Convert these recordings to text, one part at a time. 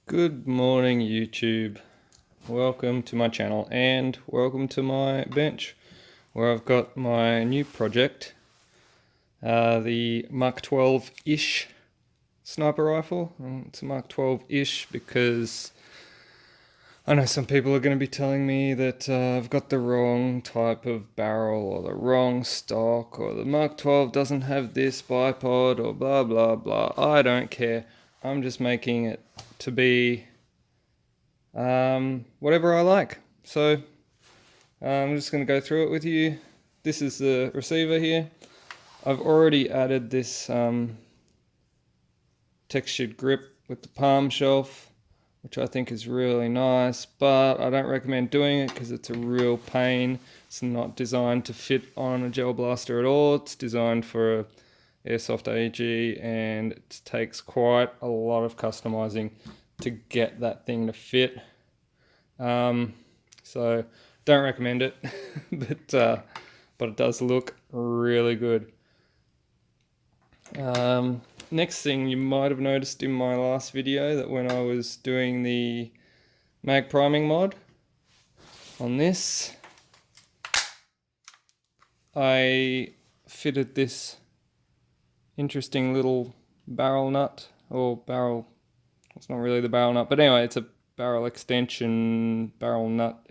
Good morning, YouTube. Welcome to my channel and welcome to my bench where I've got my new project, the Mark 12-ish sniper rifle. It's a Mark 12-ish because I know some people are going to be telling me that I've got the wrong type of barrel or the wrong stock or the Mark 12 doesn't have this bipod or blah blah blah. I don't care. I'm just making it to be whatever I like. So I'm just going to go through it with you. This is the receiver here. I've already added this textured grip with the palm shelf, which I think is really nice, but I don't recommend doing it because it's a real pain. It's not designed to fit on a gel blaster at all. It's designed for a airsoft AG, and it takes quite a lot of customizing to get that thing to fit. So don't recommend it, but it does look really good. Next thing, you might have noticed in my last video that when I was doing the mag priming mod on this, I fitted this interesting little barrel nut, or barrel, it's not really the barrel nut, but anyway, it's a barrel extension, barrel nut,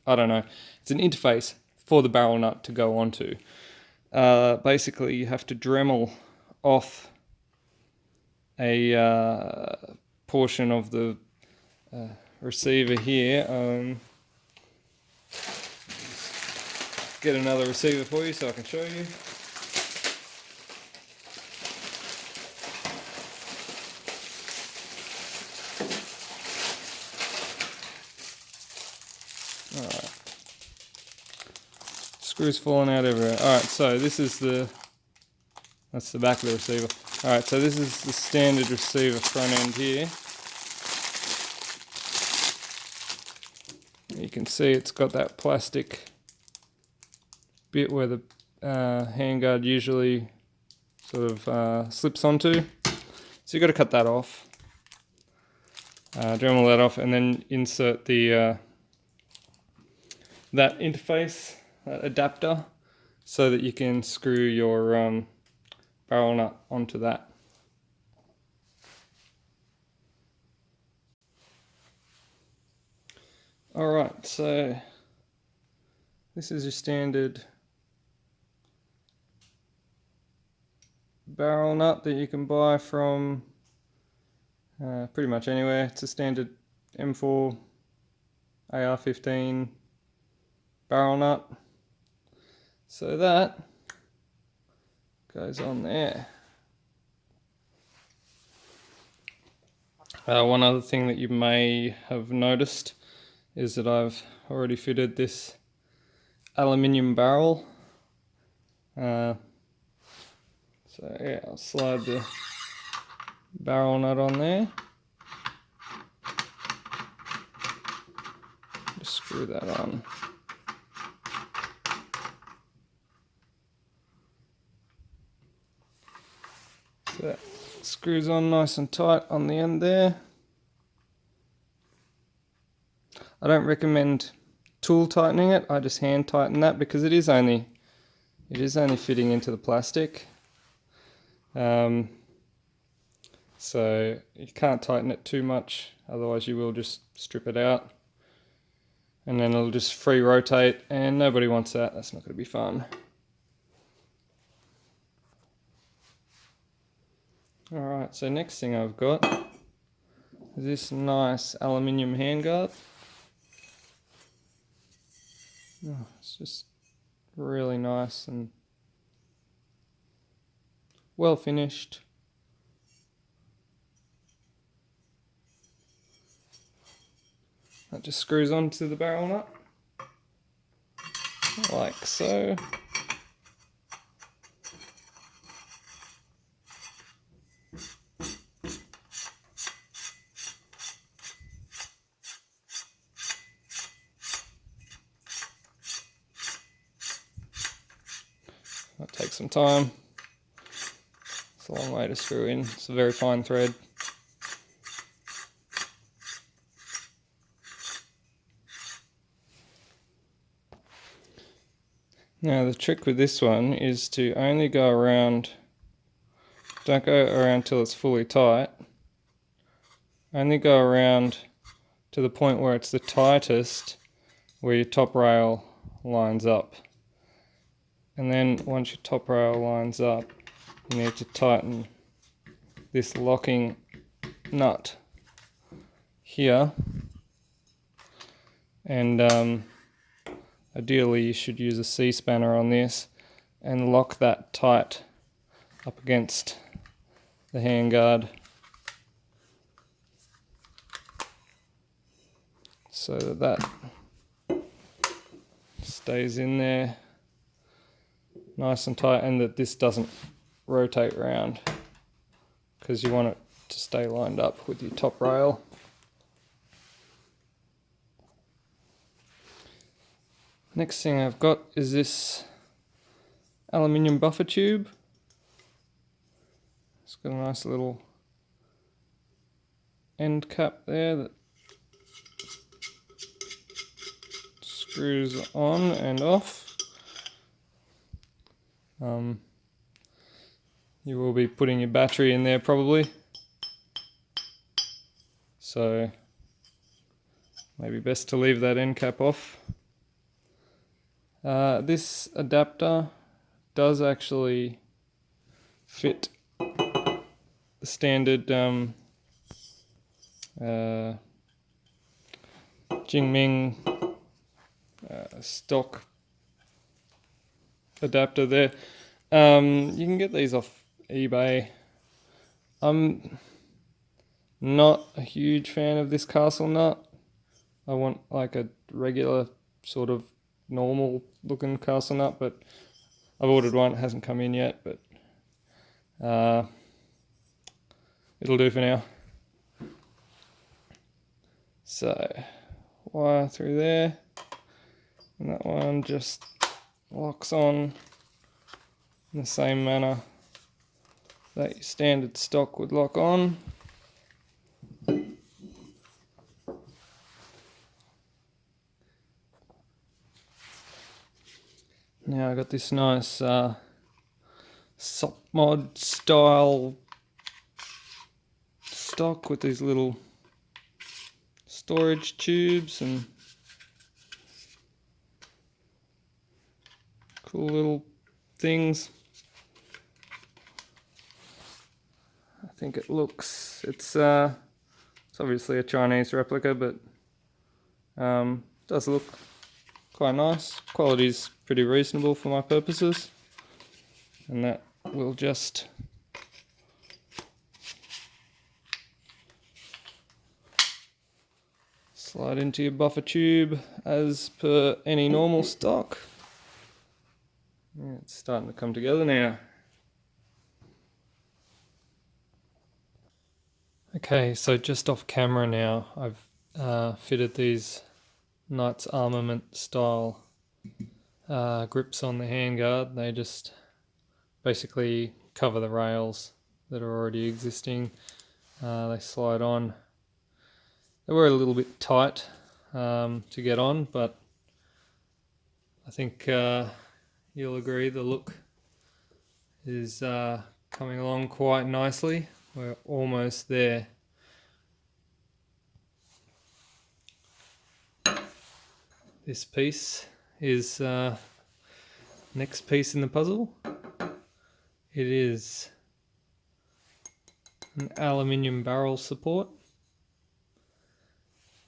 I don't know. It's an interface for the barrel nut to go onto. Basically, you have to Dremel off a portion of the receiver here. Get another receiver for you so I can show you. Alright. Screws falling out everywhere. Alright, so this is that's the back of the receiver. Alright, so this is the standard receiver front end here. You can see it's got that plastic bit where the handguard usually sort of slips onto. So you've got to cut that off. Dremel that off and then insert the that interface, that adapter, so that you can screw your barrel nut onto that. Alright, so this is your standard barrel nut that you can buy from pretty much anywhere. It's a standard M4 AR-15 barrel nut. So that goes on there. One other thing that you may have noticed is that I've already fitted this aluminium barrel. So yeah, I'll slide the barrel nut on there. Just screw that on. So that screws on nice and tight on the end there. I don't recommend tool tightening it. I just hand tighten that because it is only fitting into the plastic. So you can't tighten it too much, otherwise you will just strip it out. And then it'll just free rotate, and nobody wants that. That's not going to be fun. Alright, so next thing I've got is this nice aluminium handguard. Oh, it's just really nice and well finished. That just screws onto the barrel nut, like so. That takes some time. It's a long way to screw in. It's a very fine thread. Now the trick with this one is to only go around, don't go around till it's fully tight, only go around to the point where it's the tightest, where your top rail lines up. And then once your top rail lines up, you need to tighten this locking nut here, and ideally you should use a C-spanner on this and lock that tight up against the handguard so that stays in there nice and tight, and that this doesn't rotate around, because you want it to stay lined up with your top rail. Next thing I've got is this aluminium buffer tube. It's got a nice little end cap there that screws on and off. You will be putting your battery in there probably, so maybe best to leave that end cap off. This adapter does actually fit the standard Jingming stock adapter there. You can get these off eBay. I'm not a huge fan of this castle nut. I want like a regular sort of normal looking castle nut, but I've ordered one. It hasn't come in yet, but it'll do for now. So wire through there, and that one just locks on in the same manner that your standard stock would lock on. Now I got this nice sock mod style stock with these little storage tubes and cool little things. I think it looks, it's obviously a Chinese replica, but does look quite nice. Quality's pretty reasonable for my purposes, and that will just slide into your buffer tube as per any normal stock. Yeah, it's starting to come together now. Okay, so just off camera now, I've fitted these Knights Armament style grips on the handguard. They just basically cover the rails that are already existing. They slide on. They were a little bit tight to get on, but I think you'll agree the look is coming along quite nicely. We're almost there. This piece is next piece in the puzzle. It is an aluminium barrel support,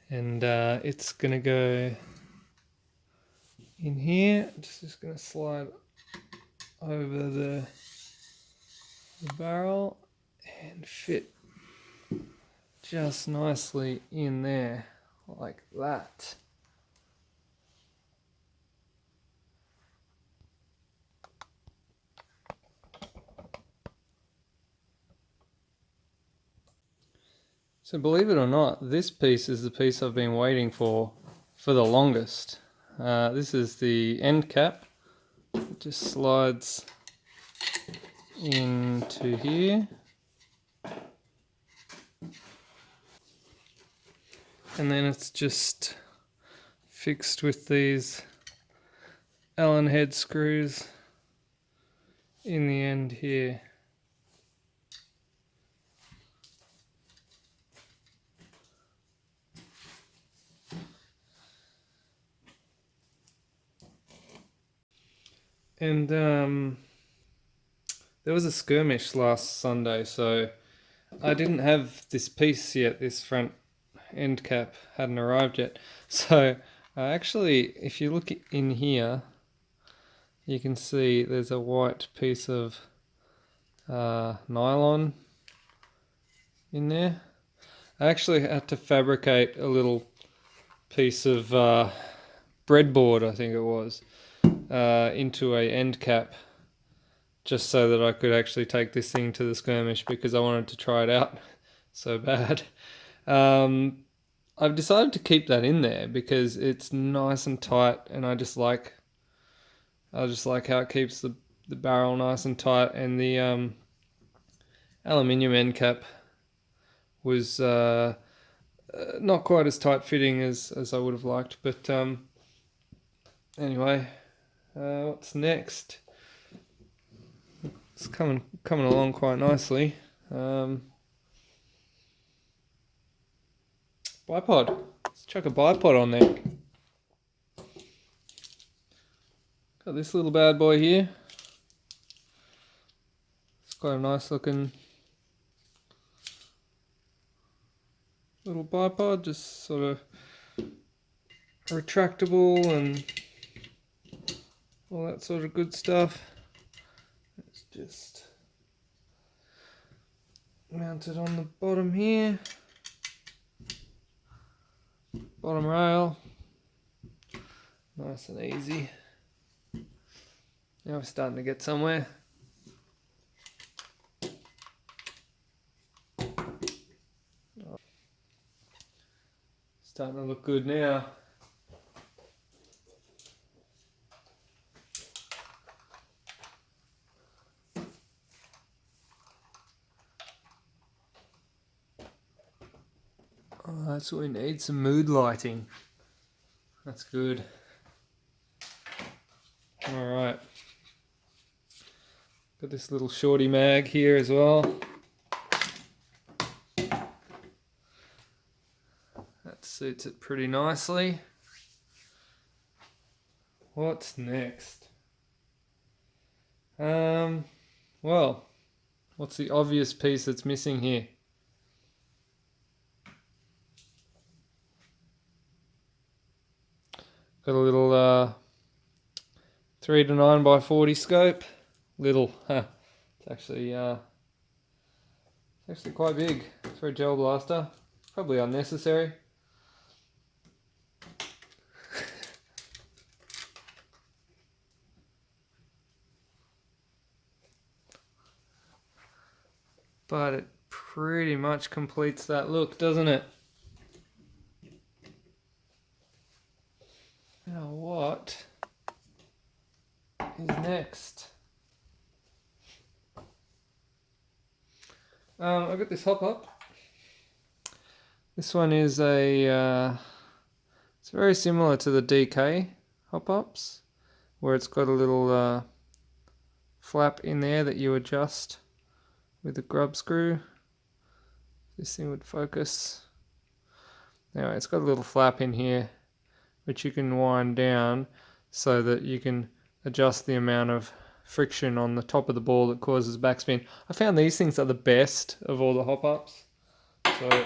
and it's going to go in here. It's just going to slide over the barrel and fit just nicely in there like that. So believe it or not, this piece is the piece I've been waiting for the longest. This is the end cap. It just slides into here. And then it's just fixed with these Allen head screws in the end here. And there was a skirmish last Sunday, so I didn't have this piece yet. This front end cap hadn't arrived yet. So actually, if you look in here, you can see there's a white piece of nylon in there. I actually had to fabricate a little piece of breadboard, I think it was, into a end cap, just so that I could actually take this thing to the skirmish, because I wanted to try it out so bad. I've decided to keep that in there because it's nice and tight, and I just like how it keeps the barrel nice and tight. And the aluminium end cap was not quite as tight fitting as I would have liked, but anyway, what's next? It's coming along quite nicely. Bipod. Let's chuck a bipod on there. Got this little bad boy here. It's quite a nice looking little bipod, just sort of retractable and all that sort of good stuff. It's just mounted on the bottom here, bottom rail, nice and easy. Now we're starting to get somewhere. Starting to look good now. Oh, that's what we need, some mood lighting. That's good. Alright. Got this little shorty mag here as well. That suits it pretty nicely. What's next? Well, what's the obvious piece that's missing here? Got a little 3 to 9 by 40 scope. Little, it's actually quite big for a gel blaster. Probably unnecessary. But it pretty much completes that look, doesn't it? Now what is next? I've got this hop up. This one is it's very similar to the DK hop ups, where it's got a little flap in there that you adjust with a grub screw. This thing would focus. Anyway, it's got a little flap in here which you can wind down so that you can adjust the amount of friction on the top of the ball that causes backspin. I found these things are the best of all the hop-ups. So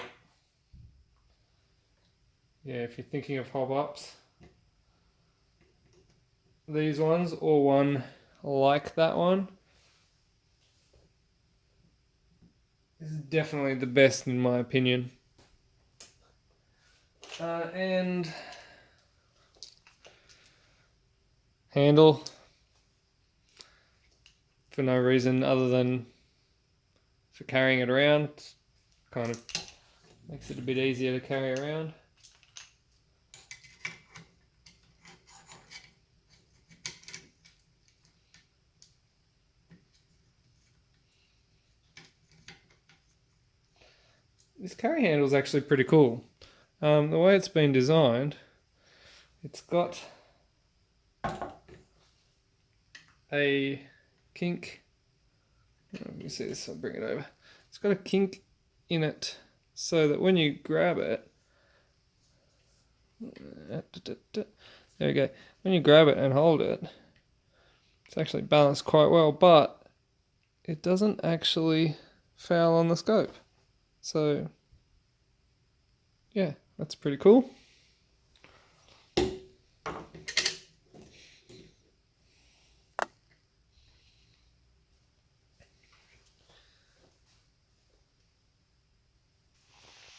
yeah, if you're thinking of hop-ups, these ones or one like that one is definitely the best in my opinion. And handle, for no reason other than for carrying it around. Kind of makes it a bit easier to carry around. This carry handle is actually pretty cool. The way it's been designed, it's got a kink. Let me see this, I'll bring it over. It's got a kink in it so that when you grab it, there we go. When you grab it and hold it, it's actually balanced quite well, but it doesn't actually foul on the scope. So yeah, that's pretty cool.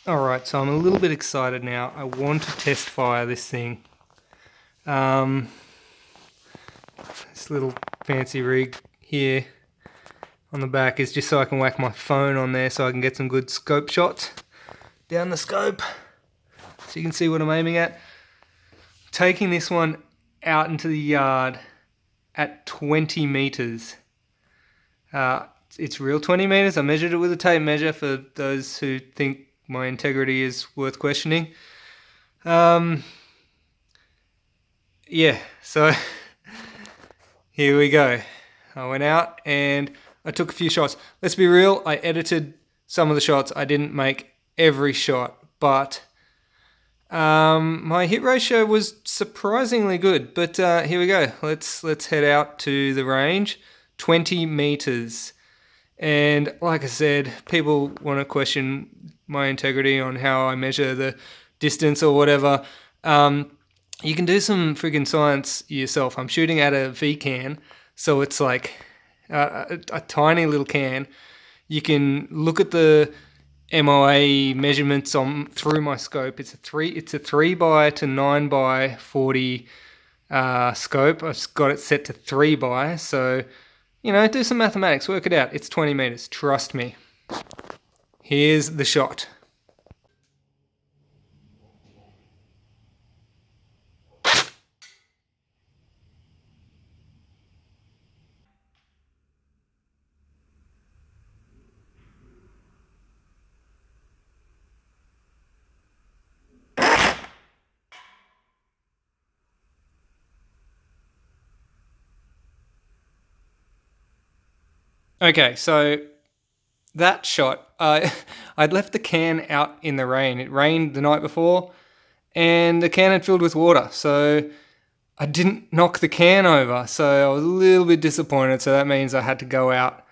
Alright, so I'm a little bit excited now. I want to test fire this thing. This little fancy rig here on the back is just so I can whack my phone on there so I can get some good scope shots down the scope. So you can see what I'm aiming at. Taking this one out into the yard at 20 meters. It's real 20 meters. I measured it with a tape measure for those who think my integrity is worth questioning. Yeah, so here we go. I went out and I took a few shots. Let's be real, I edited some of the shots. I didn't make every shot, but my hit ratio was surprisingly good. But here we go. Let's head out to the range. 20 meters. And like I said, people want to question my integrity on how I measure the distance or whatever. You can do some friggin' science yourself. I'm shooting at a V-can, so it's like a tiny little can. You can look at the MOA measurements through my scope. It's a 3 by to 9 by 40 scope. I've got it set to 3 by, so you know, do some mathematics, work it out. It's 20 meters, trust me. Here's the shot. Okay, so that shot, I'd left the can out in the rain. It rained the night before, and the can had filled with water, so I didn't knock the can over, so I was a little bit disappointed, so that means I had to go out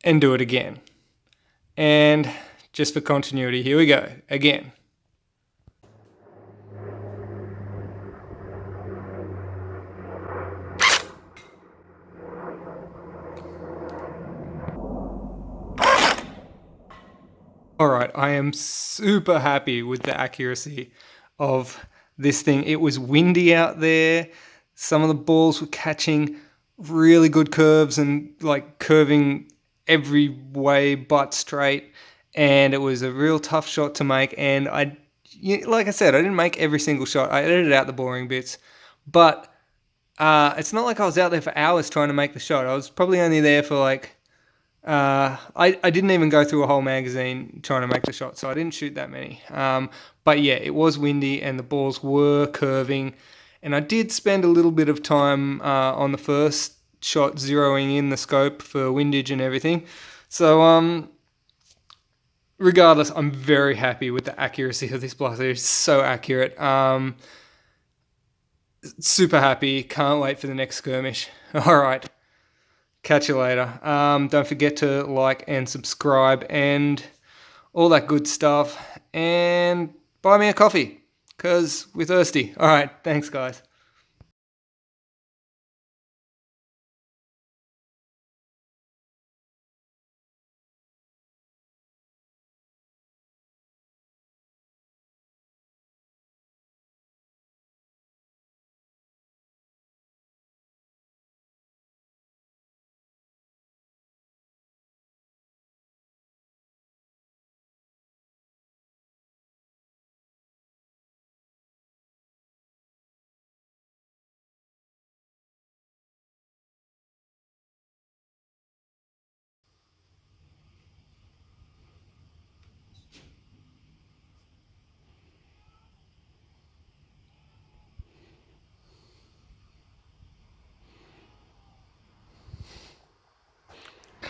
and do it again. And just for continuity, here we go, again. Alright, I am super happy with the accuracy of this thing. It was windy out there. Some of the balls were catching really good curves and like curving every way but straight. And it was a real tough shot to make. And like I said, I didn't make every single shot. I edited out the boring bits. But it's not like I was out there for hours trying to make the shot. I was probably only there for like I didn't even go through a whole magazine trying to make the shot, so I didn't shoot that many. But yeah, it was windy and the balls were curving, and I did spend a little bit of time on the first shot zeroing in the scope for windage and everything. So regardless, I'm very happy with the accuracy of this blaster. It's so accurate. Super happy. Can't wait for the next skirmish. All right. Catch you later. Don't forget to like and subscribe and all that good stuff. And buy me a coffee, because we're thirsty. All right. Thanks, guys.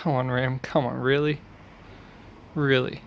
Come on, Ram. Come on, really? Really?